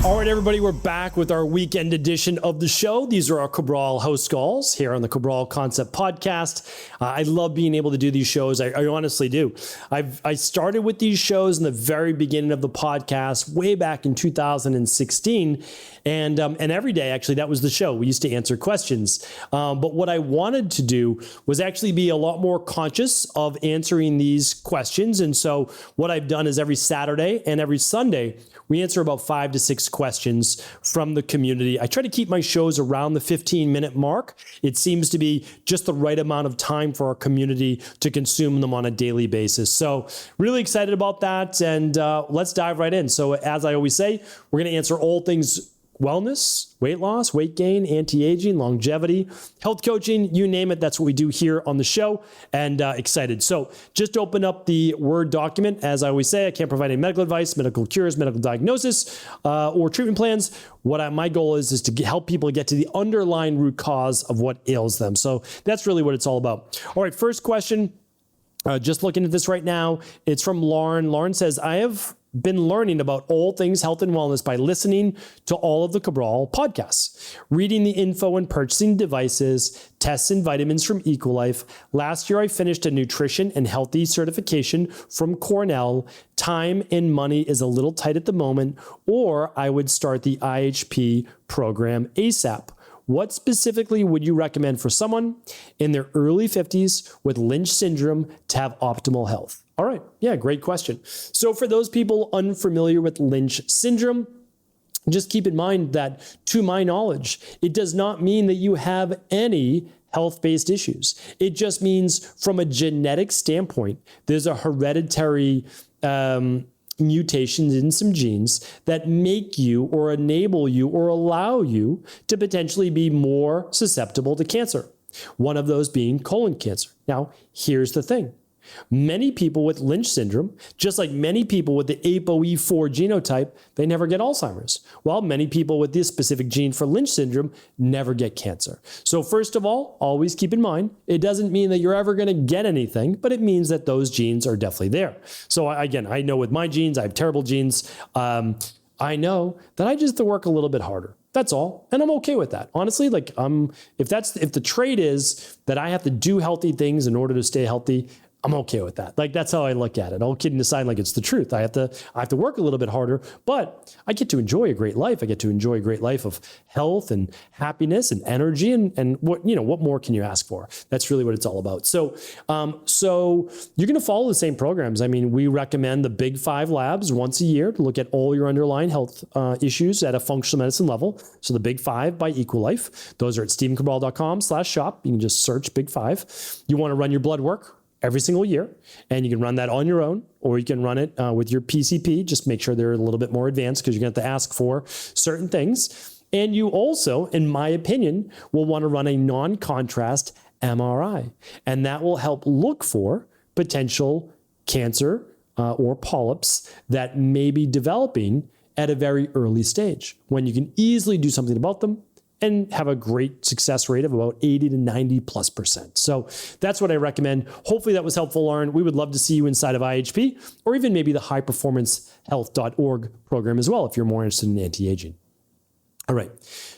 All right, everybody, we're back with our weekend edition of the show. These are our Cabral HouseCalls here on the Cabral Concept Podcast. I love being able to do these shows. I honestly do. I started with these shows in the very beginning of the podcast, way back in 2016. And every day, actually, that was the show. We used to answer questions. But what I wanted to do was actually be a lot more conscious of answering these questions. And so what I've done is every Saturday and every Sunday, we answer about 5 to 6 questions from the community. I try to keep my shows around the 15-minute mark. It seems to be just the right amount of time for our community to consume them on a daily basis. So really excited about that. And let's dive right in. So as I always say, we're going to answer all things wellness, weight loss, weight gain, anti-aging, longevity, health coaching, you name it. That's what we do here on the show, and excited. So just open up the Word document. As I always say, I can't provide any medical advice, medical cures, medical diagnosis, or treatment plans. My goal is to help people get to the underlying root cause of what ails them. So that's really what it's all about. All right, first question. Just looking at this right now, it's from Lauren. Lauren says, I have been learning about all things health and wellness by listening to all of the Cabral podcasts, reading the info and purchasing devices, tests and vitamins from Equilife. Last year, I finished a nutrition and healthy certification from Cornell. Time and money is a little tight at the moment, or I would start the IHP program ASAP. What specifically would you recommend for someone in their early 50s with Lynch Syndrome to have optimal health? All right. Yeah, great question. So for those people unfamiliar with Lynch Syndrome, just keep in mind that, to my knowledge, it does not mean that you have any health-based issues. It just means from a genetic standpoint, there's a hereditary mutations in some genes that make you or enable you or allow you to potentially be more susceptible to cancer. One of those being colon cancer. Now, here's the thing. Many people with Lynch syndrome, just like many people with the ApoE4 genotype, they never get Alzheimer's. Well, many people with this specific gene for Lynch syndrome never get cancer. So first of all, always keep in mind, it doesn't mean that you're ever going to get anything, but it means that those genes are definitely there. So again, I know with my genes, I have terrible genes. I know that I just have to work a little bit harder. That's all. And I'm okay with that. Honestly, if the trait is that I have to do healthy things in order to stay healthy, I'm okay with that. That's how I look at it. All kidding aside, it's the truth. I have to work a little bit harder, but I get to enjoy a great life. I get to enjoy a great life of health and happiness and energy and what more can you ask for? That's really what it's all about. So you're going to follow the same programs. I mean, we recommend the Big 5 labs once a year to look at all your underlying health issues at a functional medicine level. So the Big 5 by Equilife. Those are at stephencabral.com/shop. You can just search Big 5. You want to run your blood work every single year, and you can run that on your own, or you can run it with your PCP. Just make sure they're a little bit more advanced because you're going to have to ask for certain things. And you also, in my opinion, will want to run a non-contrast MRI, and that will help look for potential cancer or polyps that may be developing at a very early stage when you can easily do something about them and have a great success rate of about 80 to 90+%. So that's what I recommend. Hopefully that was helpful, Lauren. We would love to see you inside of IHP or even maybe the highperformancehealth.org program as well if you're more interested in anti-aging. All right.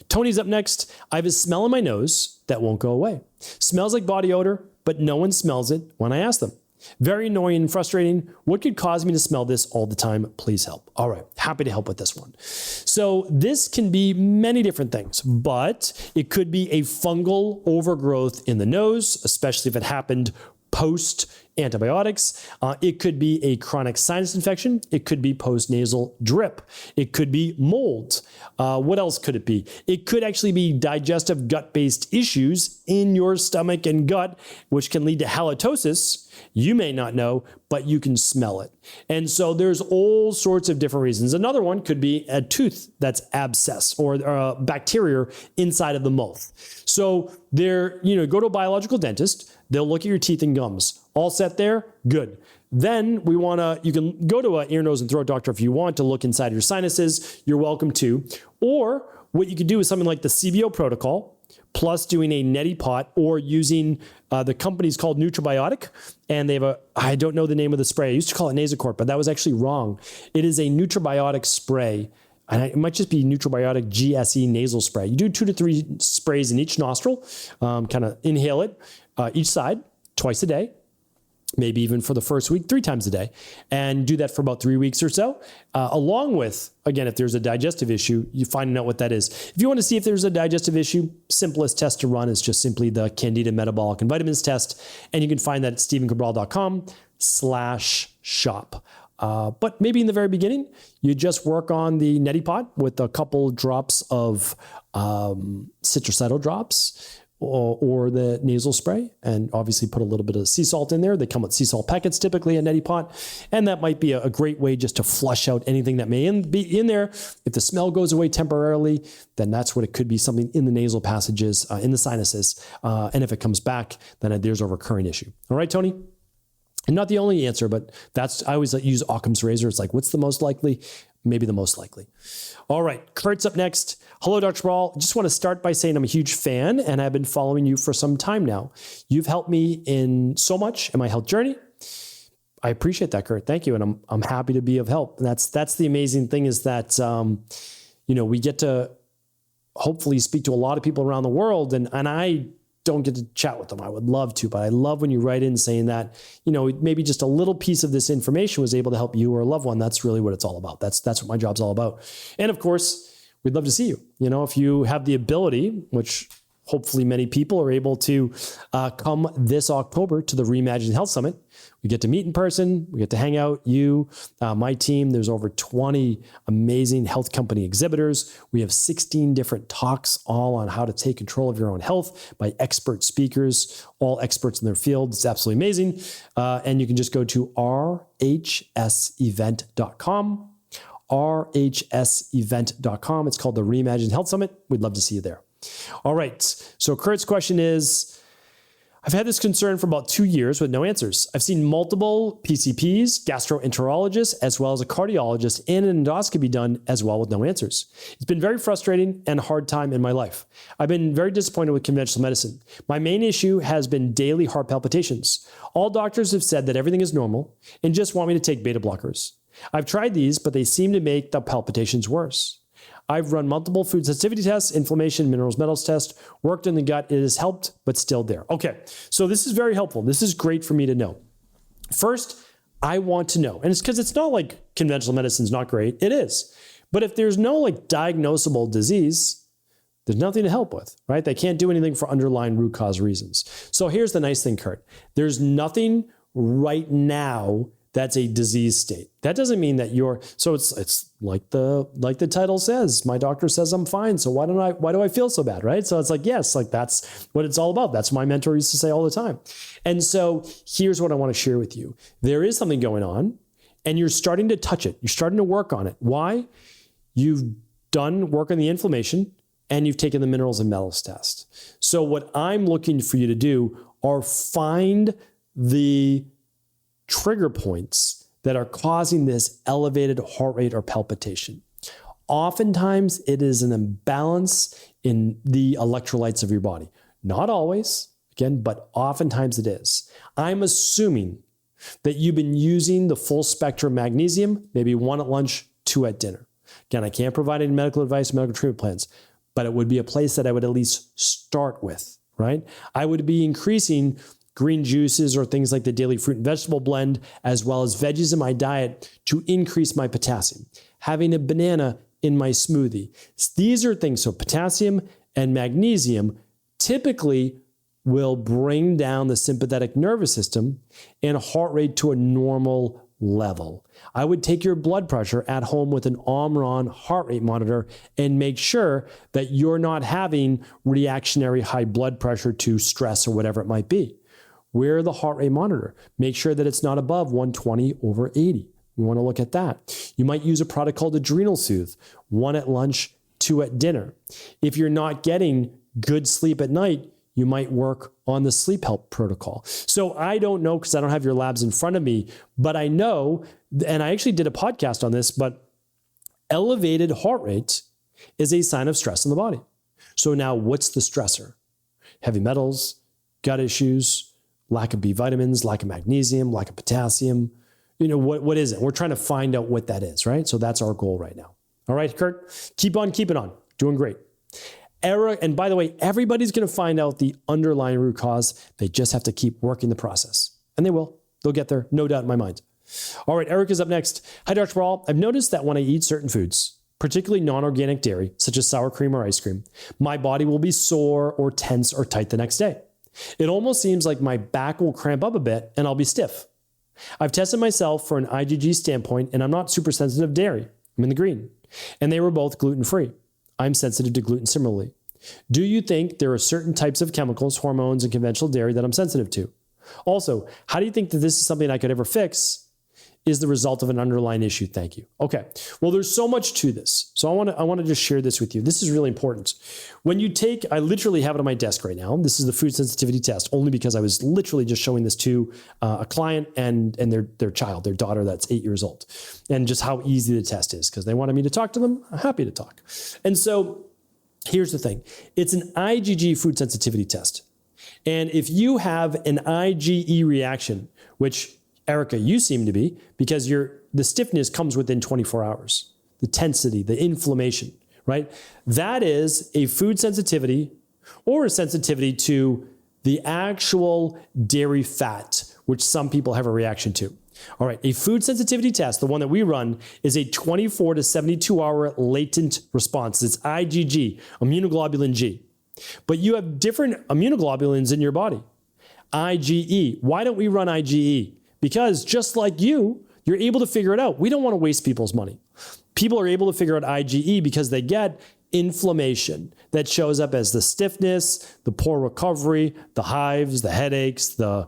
Tony's up next. I have a smell in my nose that won't go away. Smells like body odor, but no one smells it when I ask them. Very annoying and frustrating. What could cause me to smell this all the time? Please help. All right. Happy to help with this one. So this can be many different things, but it could be a fungal overgrowth in the nose, especially if it happened post antibiotics. It could be a chronic sinus infection. It could be postnasal drip. It could be mold. What else could it be? It could actually be digestive gut-based issues in your stomach and gut, which can lead to halitosis. You may not know, but you can smell it. And so there's all sorts of different reasons. Another one could be a tooth that's abscess or bacteria inside of the mouth. So go to a biological dentist. They'll look at your teeth and gums. All set there? Good. Then you can go to an ear, nose, and throat doctor if you want to look inside your sinuses. You're welcome to. Or what you could do is something like the CBO protocol, plus doing a neti pot or using the company's called Nutribiotic. And they have I don't know the name of the spray. I used to call it Nasacort, but that was actually wrong. It is a Nutribiotic spray and it might just be Nutrabiotic GSE nasal spray. You do 2 to 3 sprays in each nostril, kind of inhale it each side twice a day, maybe even for the first week, 3 times a day, and do that for about 3 weeks or so, along with, again, if there's a digestive issue, you find out what that is. If you want to see if there's a digestive issue, simplest test to run is just simply the Candida Metabolic and Vitamins test, and you can find that at stevencabral.com/shop. But maybe in the very beginning, you just work on the neti pot with a couple drops of citricidal drops, or the nasal spray, and obviously put a little bit of sea salt in there. They come with sea salt packets, typically a neti pot, and that might be a great way just to flush out anything that may be in there. If the smell goes away temporarily, then that's what it could be, something in the nasal passages, in the sinuses, and if it comes back, then there's a recurring issue. All right, Tony? And not the only answer, but I always use Occam's razor. It's like, what's the most likely? Maybe the most likely. All right, Kurt's up next. Hello, Dr. Cabral. Just want to start by saying I'm a huge fan and I've been following you for some time now. You've helped me in so much in my health journey. I appreciate that, Kurt. Thank you. And I'm happy to be of help. And that's the amazing thing is that, we get to hopefully speak to a lot of people around the world, and I don't get to chat with them. I would love to, but I love when you write in saying that, maybe just a little piece of this information was able to help you or a loved one. That's really what it's all about. That's what my job's all about. And of course, we'd love to see you. If you have the ability, which hopefully many people are able to come this October to the Reimagined Health Summit. We get to meet in person. We get to hang out. My team, there's over 20 amazing health company exhibitors. We have 16 different talks, all on how to take control of your own health by expert speakers, all experts in their field. It's absolutely amazing. And you can just go to rhsevent.com. rhsevent.com. It's called the Reimagined Health Summit. We'd love to see you there. All right. So Kurt's question is, I've had this concern for about 2 years with no answers. I've seen multiple PCPs, gastroenterologists, as well as a cardiologist and an endoscopy done as well with no answers. It's been very frustrating and a hard time in my life. I've been very disappointed with conventional medicine. My main issue has been daily heart palpitations. All doctors have said that everything is normal and just want me to take beta blockers. I've tried these, but they seem to make the palpitations worse. I've run multiple food sensitivity tests, inflammation, minerals, metals test, worked in the gut. It has helped, but still there. Okay, so this is very helpful. This is great for me to know. First, I want to know, and it's because it's not like conventional medicine is not great. It is. But if there's no diagnosable disease, there's nothing to help with, right? They can't do anything for underlying root cause reasons. So here's the nice thing, Kurt. There's nothing right now that's a disease state. That doesn't mean that it's like the title says, my doctor says I'm fine. So why do I feel so bad? Right? So it's yes, that's what it's all about. That's what my mentor used to say all the time. And so here's what I want to share with you. There is something going on and you're starting to touch it. You're starting to work on it. Why? You've done work on the inflammation and you've taken the minerals and metals test. So what I'm looking for you to do are find the trigger points that are causing this elevated heart rate or palpitation. Oftentimes, it is an imbalance in the electrolytes of your body. Not always, again, but oftentimes it is. I'm assuming that you've been using the full spectrum magnesium, maybe 1 at lunch, 2 at dinner. Again, I can't provide any medical advice, medical treatment plans, but it would be a place that I would at least start with, right? I would be increasing green juices or things like the daily fruit and vegetable blend, as well as veggies in my diet to increase my potassium. Having a banana in my smoothie. These are things, so potassium and magnesium typically will bring down the sympathetic nervous system and heart rate to a normal level. I would take your blood pressure at home with an Omron heart rate monitor and make sure that you're not having reactionary high blood pressure to stress or whatever it might be. Wear the heart rate monitor. Make sure that it's not above 120/80. We want to look at that. You might use a product called Adrenal Soothe, 1 at lunch, 2 at dinner. If you're not getting good sleep at night, you might work on the sleep help protocol. So I don't know because I don't have your labs in front of me, but I know, and I actually did a podcast on this, but elevated heart rate is a sign of stress in the body. So now what's the stressor? Heavy metals, gut issues, lack of B vitamins, lack of magnesium, lack of potassium. What is it? We're trying to find out what that is, right? So that's our goal right now. All right, Kurt, keep on keeping on. Doing great. And by the way, everybody's going to find out the underlying root cause. They just have to keep working the process. And they will. They'll get there, no doubt in my mind. All right, Eric is up next. Hi, Dr. Cabral. I've noticed that when I eat certain foods, particularly non-organic dairy, such as sour cream or ice cream, my body will be sore or tense or tight the next day. It almost seems like my back will cramp up a bit and I'll be stiff. I've tested myself for an IgG standpoint and I'm not super sensitive to dairy. I'm in the green. And they were both gluten-free. I'm sensitive to gluten similarly. Do you think there are certain types of chemicals, hormones, and conventional dairy that I'm sensitive to? Also, how do you think that this is something I could ever fix? Is the result of an underlying issue? Thank you. Okay. Well, there's so much to this. So I want to just share this with you. This is really important. When you take, I literally have it on my desk right now. This is the food sensitivity test, only because I was literally just showing this to a client and their child, their daughter that's 8 years old, and just how easy the test is because they wanted me to talk to them. I'm happy to talk. And so here's the thing. It's an IgG food sensitivity test. And if you have an IgE reaction, which Erica, you seem to be, because the stiffness comes within 24 hours. The tensity, the inflammation, right? That is a food sensitivity or a sensitivity to the actual dairy fat, which some people have a reaction to. All right, a food sensitivity test, the one that we run, is a 24 to 72 hour latent response. It's IgG, immunoglobulin G. But you have different immunoglobulins in your body. IgE. Why don't we run IgE? Because just like you're able to figure it out. We don't want to waste people's money. People are able to figure out IgE because they get inflammation that shows up as the stiffness, the poor recovery, the hives, the headaches, the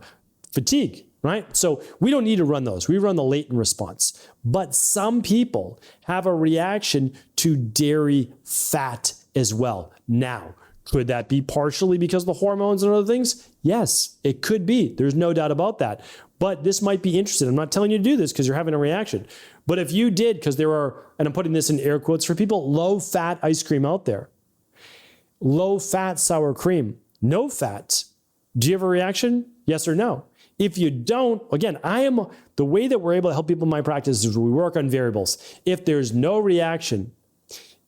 fatigue, right? So we don't need to run those. We run the latent response. But some people have a reaction to dairy fat as well. Now, could that be partially because of the hormones and other things? Yes, it could be. There's no doubt about that. But this might be interesting. I'm not telling you to do this because you're having a reaction. But if you did, because there are, and I'm putting this in air quotes for people, low-fat ice cream out there, low-fat sour cream, no fat, do you have a reaction? Yes or no? If you don't, again, the way that we're able to help people in my practice is we work on variables. If there's no reaction,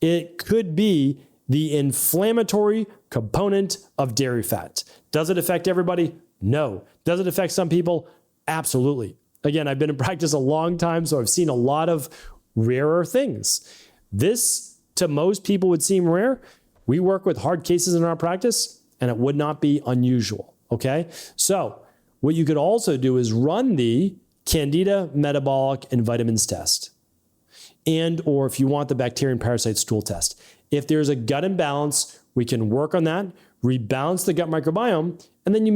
it could be the inflammatory component of dairy fat. Does it affect everybody? No. Does it affect some people? Absolutely. Again, I've been in practice a long time, so I've seen a lot of rarer things. This, to most people, would seem rare. We work with hard cases in our practice, and it would not be unusual, okay? So what you could also do is run the Candida metabolic and vitamins test, or if you want the bacteria and parasite stool test. If there's a gut imbalance, we can work on that, rebalance the gut microbiome, and then you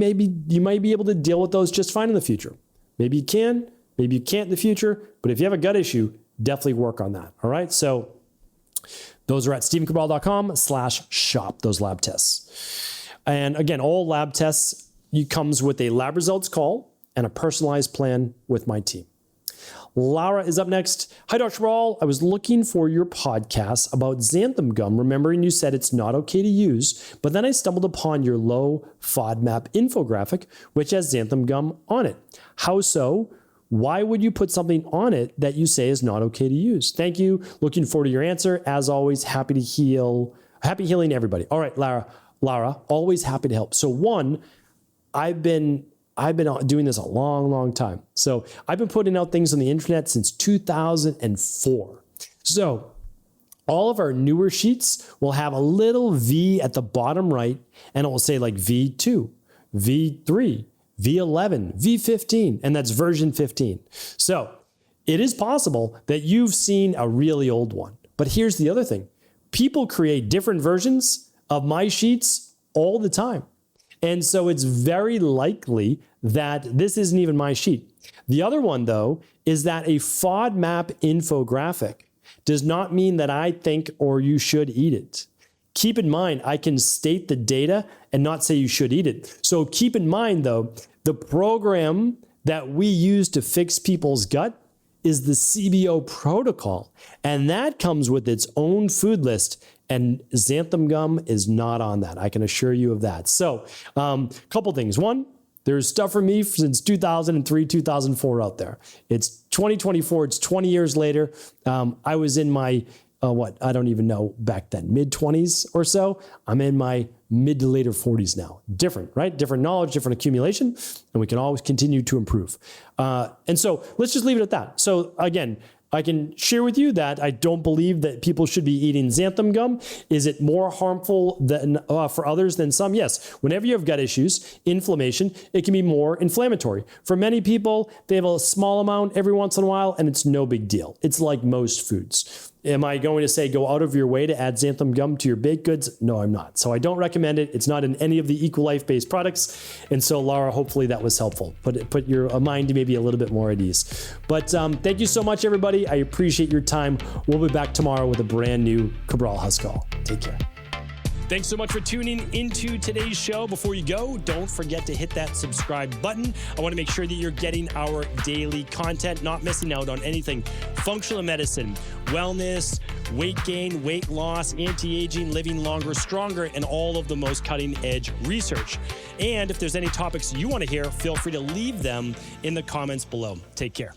might be able to deal with those just fine in the future. Maybe you can, maybe you can't in the future, but if you have a gut issue, definitely work on that. All right. So those are at stephencabral.com/shop, those lab tests. And again, all lab tests comes with a lab results call and a personalized plan with my team. Laura is up next. Hi, Dr. Cabral. I was looking for your podcast about xanthan gum, remembering you said it's not okay to use, but then I stumbled upon your low FODMAP infographic, which has xanthan gum on it. How so? Why would you put something on it that you say is not okay to use? Thank you. Looking forward to your answer. As always, happy healing everybody. All right, Laura, always happy to help. So one, I've been doing this a long, long time. So I've been putting out things on the internet since 2004. So all of our newer sheets will have a little V at the bottom right, and it will say like V2, V3, V11, V15, and that's version 15. So it is possible that you've seen a really old one. But here's the other thing. People create different versions of my sheets all the time. And so it's very likely that this isn't even my sheet. The other one, though, is that a FODMAP infographic does not mean that I think or you should eat it. Keep in mind, I can state the data and not say you should eat it. So keep in mind, though, the program that we use to fix people's gut is the CBO protocol. And that comes with its own food list. And xanthan gum is not on that. I can assure you of that. So couple things. One, there's stuff for me since 2003, 2004 out there. It's 2024. It's 20 years later. I was in my I don't even know back then, mid-20s or so. I'm in my mid to later 40s now. Different, right? Different knowledge, different accumulation, and we can always continue to improve. And so let's just leave it at that. So again, I can share with you that I don't believe that people should be eating xanthan gum. Is it more harmful than for others than some? Yes. Whenever you have gut issues, inflammation, it can be more inflammatory. For many people, they have a small amount every once in a while, and it's no big deal. It's like most foods. Am I going to say go out of your way to add xanthan gum to your baked goods? No, I'm not. So I don't recommend it. It's not in any of the Equilife-based products. And so, Laura, hopefully that was helpful. Put your mind maybe a little bit more at ease. But thank you so much, everybody. I appreciate your time. We'll be back tomorrow with a brand new Cabral HouseCall. Take care. Thanks so much for tuning into today's show. Before you go, don't forget to hit that subscribe button. I want to make sure that you're getting our daily content, not missing out on anything functional medicine, wellness, weight gain, weight loss, anti-aging, living longer, stronger, and all of the most cutting-edge research. And if there's any topics you want to hear, feel free to leave them in the comments below. Take care.